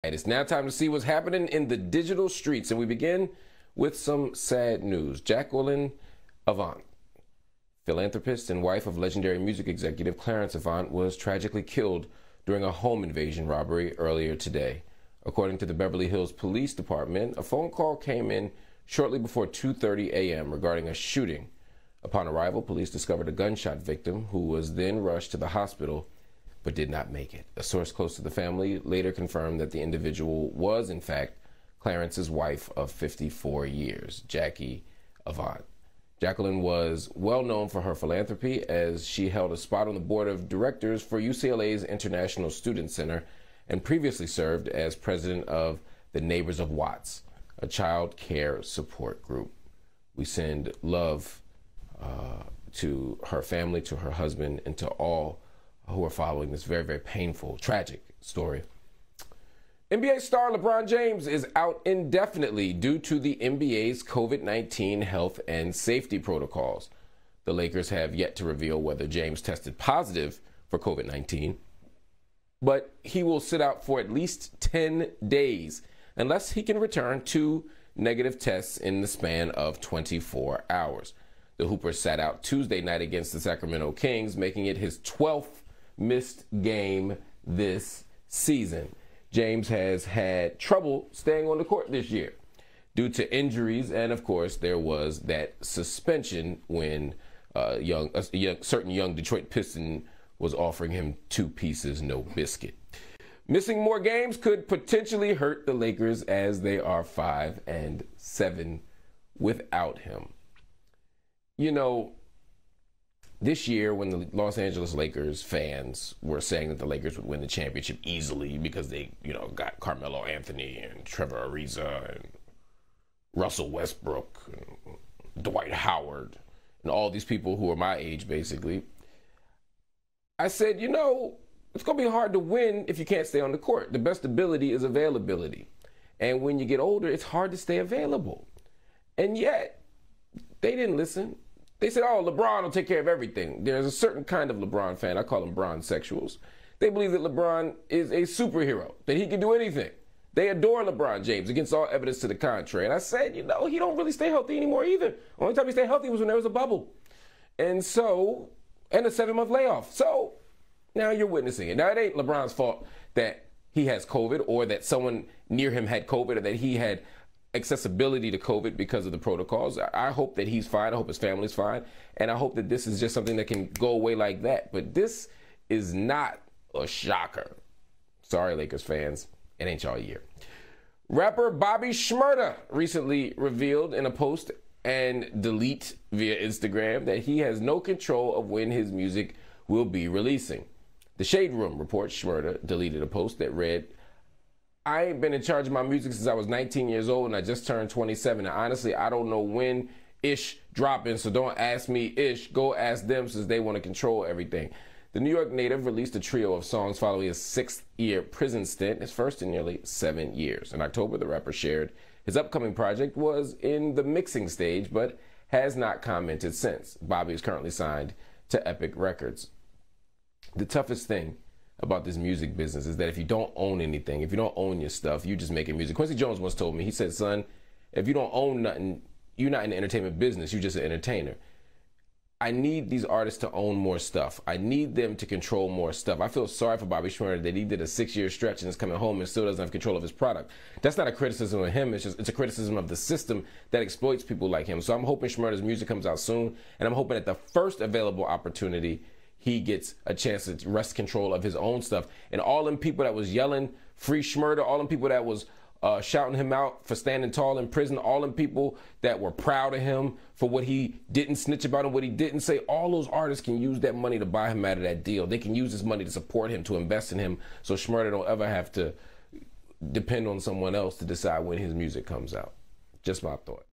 And it's now time to see what's happening in the digital streets. And we begin with some sad news. Jacqueline Avant, philanthropist and wife of legendary music executive Clarence Avant, was tragically killed during a home invasion robbery earlier today. According to the Beverly Hills Police Department, a phone call came in shortly before 2:30 a.m. regarding a shooting. Upon arrival, police discovered a gunshot victim who was then rushed to the hospital but did not make it. A source close to the family later confirmed that the individual was, in fact, Clarence's wife of 54 years, Jackie Avant. Jacqueline was well known for her philanthropy, as she held a spot on the board of directors for UCLA's International Student Center and previously served as president of the Neighbors of Watts, a child care support group. We send love to her family, to her husband, and to all who are following this very, very painful, tragic story. NBA star LeBron James is out indefinitely due to the NBA's COVID-19 health and safety protocols. The Lakers have yet to reveal whether James tested positive for COVID-19, but he will sit out for at least 10 days unless he can return 2 negative tests in the span of 24 hours. The Hooper sat out Tuesday night against the Sacramento Kings, making it his 12th missed game this season. James has had trouble staying on the court this year due to injuries, and of course there was that suspension when a certain young Detroit Piston was offering him 2 pieces, no biscuit. Missing more games could potentially hurt the Lakers, as they are 5-7 without him. You know, this year, when the Los Angeles Lakers fans were saying that the Lakers would win the championship easily because they, got Carmelo Anthony and Trevor Ariza and Russell Westbrook and Dwight Howard and all these people who are my age, basically, I said, it's going to be hard to win if you can't stay on the court. The best ability is availability. And when you get older, it's hard to stay available. And yet, they didn't listen. They said, oh, LeBron will take care of everything. There's a certain kind of LeBron fan, I call them Bron-sexuals. They believe that LeBron is a superhero, that he can do anything. They adore LeBron James against all evidence to the contrary. And I said, he don't really stay healthy anymore either. Only time he stayed healthy was when there was a bubble. And a 7-month layoff. So now you're witnessing it. Now, it ain't LeBron's fault that he has COVID, or that someone near him had COVID, or that he had accessibility to COVID because of the protocols. I hope that he's fine. I hope his family's fine. And I hope that this is just something that can go away like that. But this is not a shocker. Sorry, Lakers fans. It ain't y'all year. Rapper Bobby Shmurda recently revealed in a post and delete via Instagram that he has no control of when his music will be releasing. The Shade Room reports Shmurda deleted a post that read, I ain't been in charge of my music since I was 19 years old and I just turned 27. And honestly, I don't know when Ish dropping, so don't ask me Ish. Go ask them, since they want to control everything. The New York native released a trio of songs following his 6-year prison stint, his first in nearly 7 years. In October, the rapper shared his upcoming project was in the mixing stage, but has not commented since. Bobby is currently signed to Epic Records. The toughest thing about this music business is that if you don't own anything, if you don't own your stuff, you're just making music. Quincy Jones once told me, he said, son, if you don't own nothing, you're not in the entertainment business, you're just an entertainer. I need these artists to own more stuff. I need them to control more stuff. I feel sorry for Bobby Shmurda that he did a 6-year stretch and is coming home and still doesn't have control of his product. That's not a criticism of him, it's a criticism of the system that exploits people like him. So I'm hoping Shmurda's music comes out soon, and I'm hoping at the first available opportunity, he gets a chance to wrest control of his own stuff. And all them people that was yelling, free Shmurda, all them people that was shouting him out for standing tall in prison, all them people that were proud of him for what he didn't snitch about and what he didn't say, all those artists can use that money to buy him out of that deal. They can use this money to support him, to invest in him, so Shmurda don't ever have to depend on someone else to decide when his music comes out. Just my thought.